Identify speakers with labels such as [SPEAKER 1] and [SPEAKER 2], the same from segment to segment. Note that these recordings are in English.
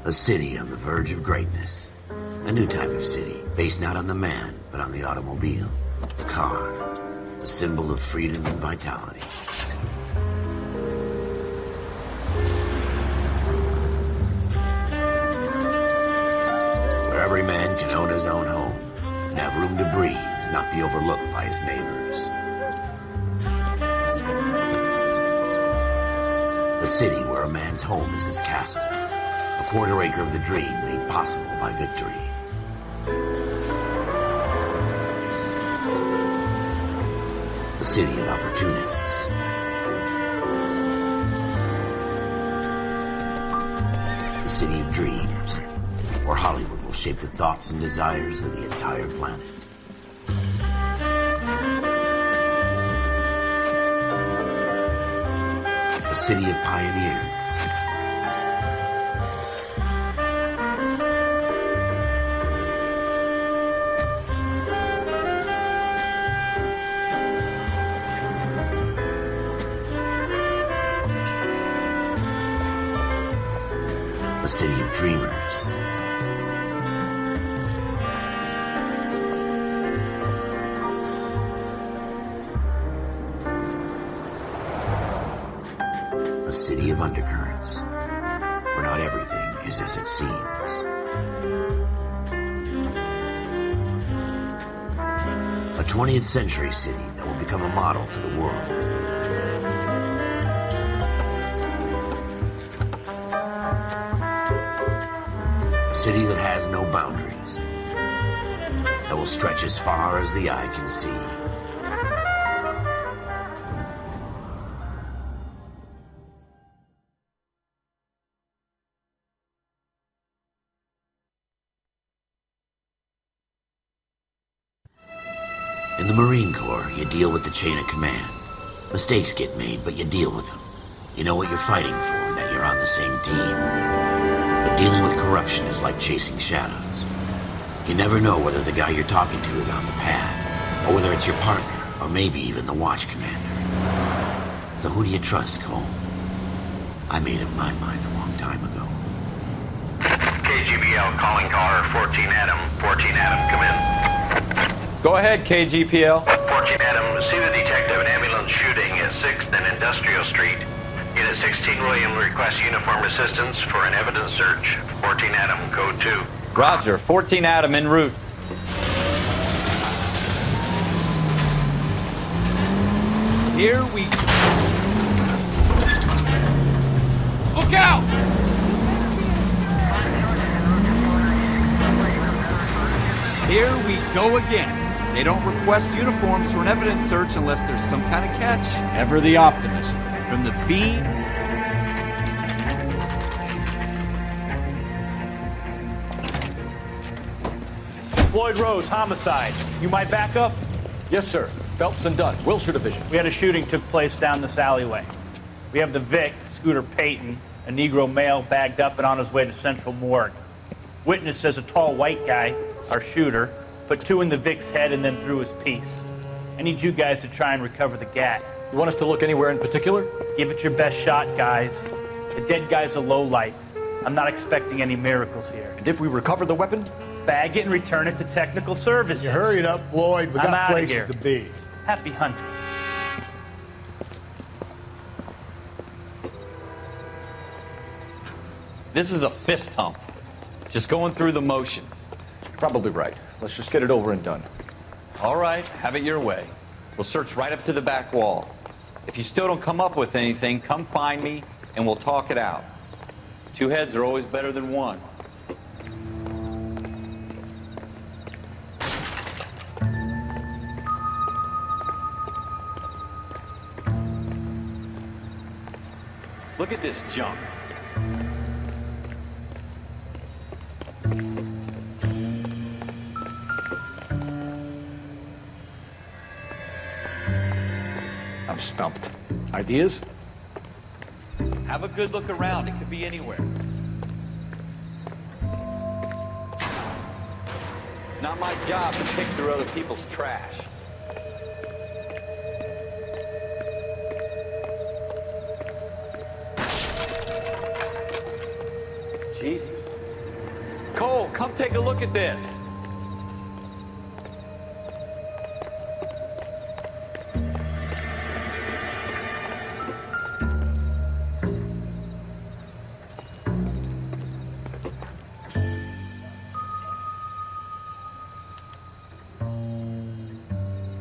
[SPEAKER 1] A city on the verge of greatness. A new type of city, based not on the man, but on the automobile. The car. The symbol of freedom and vitality. Where every man can own his own home and have room to breathe and not be overlooked by his neighbors. A city where a man's home is his castle. A quarter acre of the dream made possible by victory. A city of opportunists. A city of dreams, where Hollywood will shape the thoughts and desires of the entire planet. A city of pioneers. A city of dreamers. A city of undercurrents, where not everything is as it seems. A 20th century city that will become a model for the world. A city that has no boundaries, that will stretch as far as the eye can see. In the Marine Corps, you deal with the chain of command. Mistakes get made, but you deal with them. You know what you're fighting for, that you're on the same team. But dealing with corruption is like chasing shadows. You never know whether the guy you're talking to is on the pad, or whether it's your partner, or maybe even the watch commander. So who do you trust, Cole? I made up my mind a long time ago.
[SPEAKER 2] KGBL calling caller 14 Adam. 14 Adam, come in.
[SPEAKER 3] Go ahead, KGPL.
[SPEAKER 2] 14 Adam, see the detective an ambulance shooting at 6th and Industrial Street. Unit 16 William requests uniform assistance for an evidence search. 14 Adam, code 2.
[SPEAKER 3] Roger, 14 Adam en route. Here we go. Look out! Here we go again. They don't request uniforms for an evidence search unless there's some kind of catch.
[SPEAKER 4] Ever the optimist.
[SPEAKER 3] From the B.
[SPEAKER 5] Floyd Rose, homicide. You might back up?
[SPEAKER 4] Yes, sir. Phelps and Dunn, Wilshire Division.
[SPEAKER 5] We had a shooting took place down this alleyway. We have the Vic, Scooter Payton, a Negro male bagged up and on his way to Central Morgue. Witness says a tall white guy, our shooter, put 2 in the Vic's head and then threw his piece. I need you guys to try and recover the gat.
[SPEAKER 4] You want us to look anywhere in particular?
[SPEAKER 5] Give it your best shot, guys. The dead guy's a lowlife. I'm not expecting any miracles here.
[SPEAKER 4] And if we recover the weapon?
[SPEAKER 5] Bag it and return it to technical services.
[SPEAKER 6] You hurried up, Floyd. We
[SPEAKER 5] I'm
[SPEAKER 6] got
[SPEAKER 5] outta
[SPEAKER 6] places
[SPEAKER 5] here.
[SPEAKER 6] to be.
[SPEAKER 5] Happy hunting.
[SPEAKER 3] This is a fist hump. Just going through the motions.
[SPEAKER 4] Probably right. Let's just get it over and done.
[SPEAKER 3] All right, have it your way. We'll search right up to the back wall. If you still don't come up with anything, come find me and we'll talk it out. 2 heads are always better than 1. Look at this junk.
[SPEAKER 4] I'm stumped. Ideas?
[SPEAKER 3] Have a good look around. It could be anywhere. It's not my job to pick through other people's trash. Jesus. Bill, come take a look at this.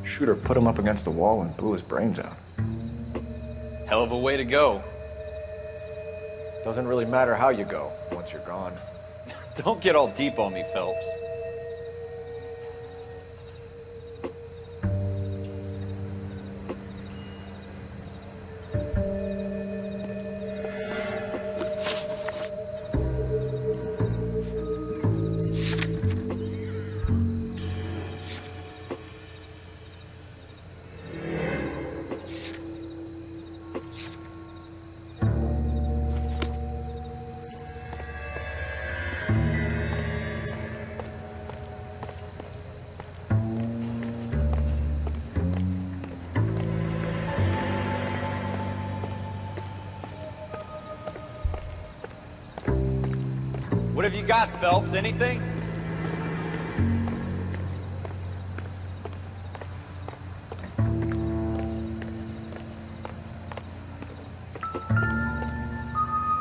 [SPEAKER 4] Shooter put him up against the wall and blew his brains out.
[SPEAKER 3] Hell of a way to go.
[SPEAKER 4] Doesn't really matter how you go once you're gone.
[SPEAKER 3] Don't get all deep on me, Phelps. What have you got, Phelps? Anything?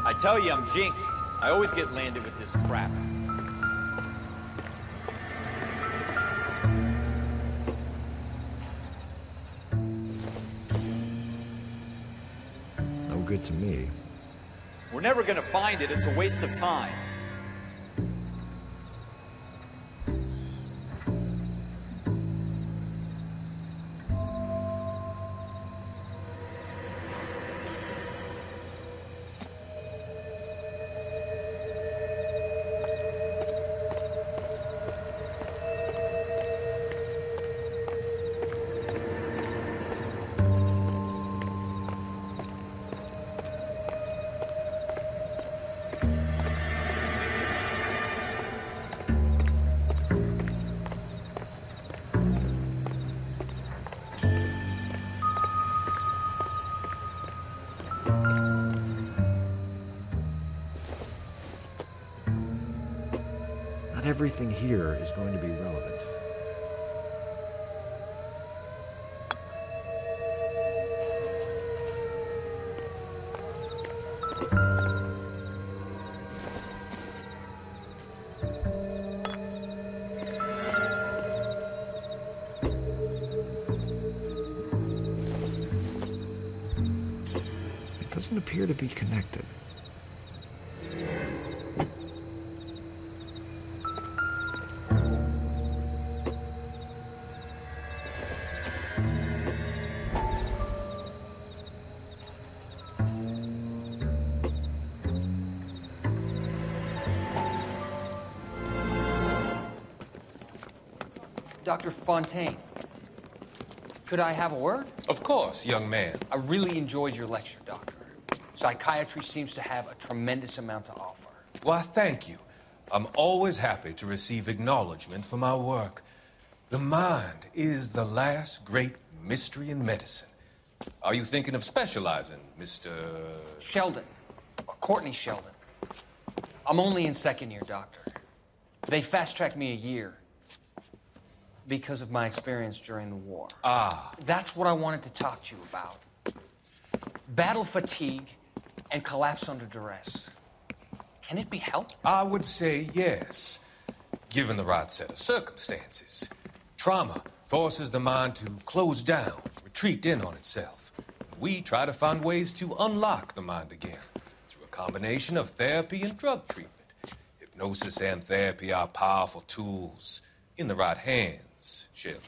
[SPEAKER 3] I tell you, I'm jinxed. I always get landed with this crap.
[SPEAKER 4] No good to me.
[SPEAKER 3] We're never gonna find it. It's a waste of time.
[SPEAKER 6] Not everything here is going to be relevant. It doesn't appear to be connected.
[SPEAKER 7] Dr. Fontaine, could I have a word?
[SPEAKER 8] Of course, young man.
[SPEAKER 7] I really enjoyed your lecture, Doctor. Psychiatry seems to have a tremendous amount to offer.
[SPEAKER 8] Why, thank you. I'm always happy to receive acknowledgement for my work. The mind is the last great mystery in medicine. Are you thinking of specializing, Mr.
[SPEAKER 7] Sheldon, or Courtney Sheldon. I'm only in second year, Doctor. They fast-tracked me a year because of my experience during the war.
[SPEAKER 8] Ah.
[SPEAKER 7] That's what I wanted to talk to you about. Battle fatigue and collapse under duress. Can it be helped?
[SPEAKER 8] I would say yes, given the right set of circumstances. Trauma forces the mind to close down, retreat in on itself. We try to find ways to unlock the mind again through a combination of therapy and drug treatment. Hypnosis and therapy are powerful tools in the right hands, Sheldon.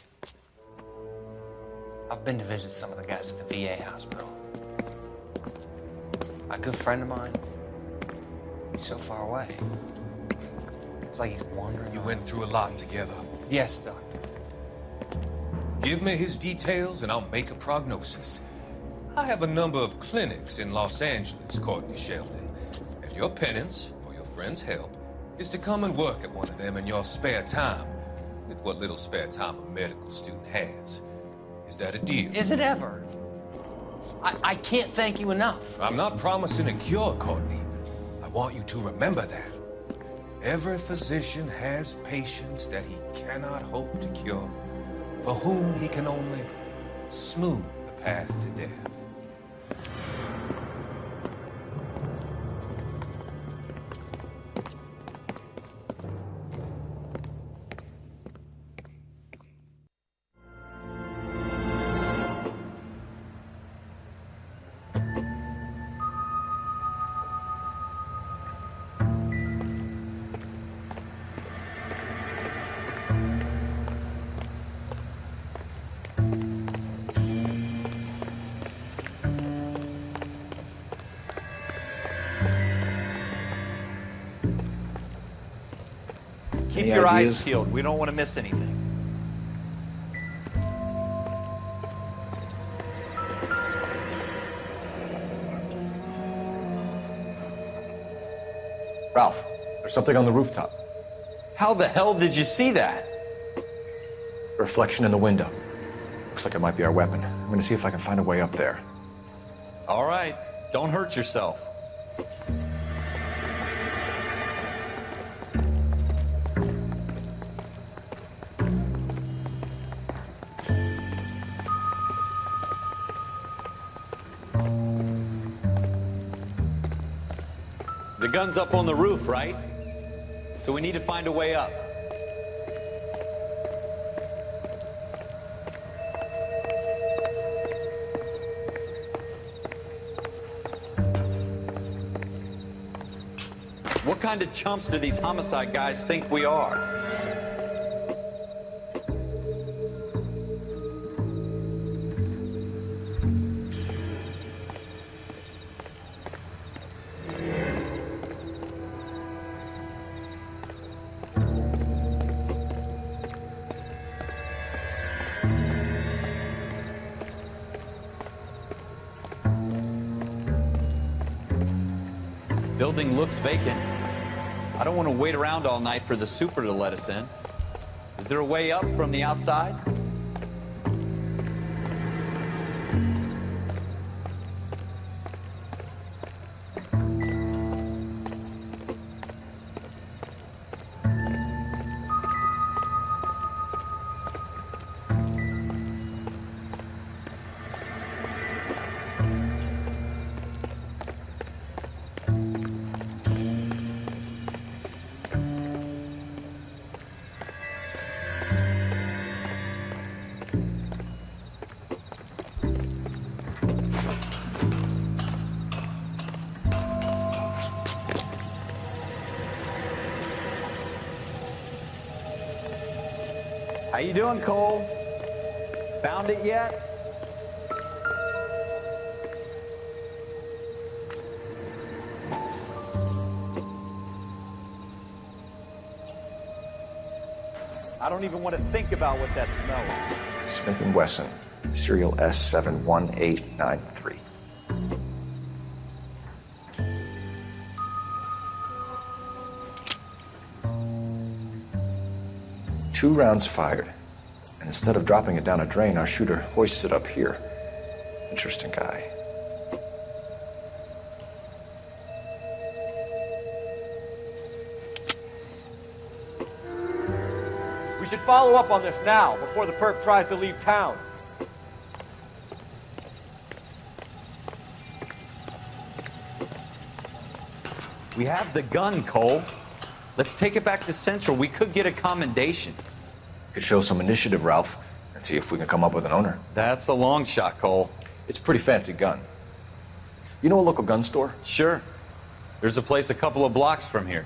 [SPEAKER 7] I've been to visit some of the guys at the VA hospital. A good friend of mine, he's so far away. It's like he's wandering.
[SPEAKER 8] You went through a lot together.
[SPEAKER 7] Yes, Doctor.
[SPEAKER 8] Give me his details and I'll make a prognosis. I have a number of clinics in Los Angeles, Courtney Sheldon, and your penance for your friend's help is to come and work at one of them in your spare time, with what little spare time a medical student has. Is that a deal?
[SPEAKER 7] Is it ever? I can't thank you enough.
[SPEAKER 8] I'm not promising a cure, Courtney. I want you to remember that. every physician has patients that he cannot hope to cure, for whom he can only smooth the path to death.
[SPEAKER 3] Keep your eyes peeled. We don't want to miss anything.
[SPEAKER 4] Ralph, there's something on the rooftop.
[SPEAKER 3] How the hell did you see that?
[SPEAKER 4] A reflection in the window. Looks like it might be our weapon. I'm gonna see if I can find a way up there.
[SPEAKER 3] All right, don't hurt yourself. The gun's up on the roof, right? So we need to find a way up. What kind of chumps do these homicide guys think we are? Building looks vacant. I don't want to wait around all night for the super to let us in. Is there a way up from the outside? How you doing, Cole? Found it yet? I don't even want to think about what that smell is.
[SPEAKER 4] Smith & Wesson, serial S71893. Two rounds fired, and instead of dropping it down a drain, our shooter hoists it up here. Interesting guy.
[SPEAKER 6] We should follow up on this now, before the perp tries to leave town.
[SPEAKER 3] We have the gun, Cole. Let's take it back to Central. We could get a commendation.
[SPEAKER 4] Could show some initiative, Ralph, and see if we can come up with an owner.
[SPEAKER 3] That's a long shot, Cole.
[SPEAKER 4] It's a pretty fancy gun. You know a local gun store?
[SPEAKER 3] Sure. There's a place a couple of blocks from here.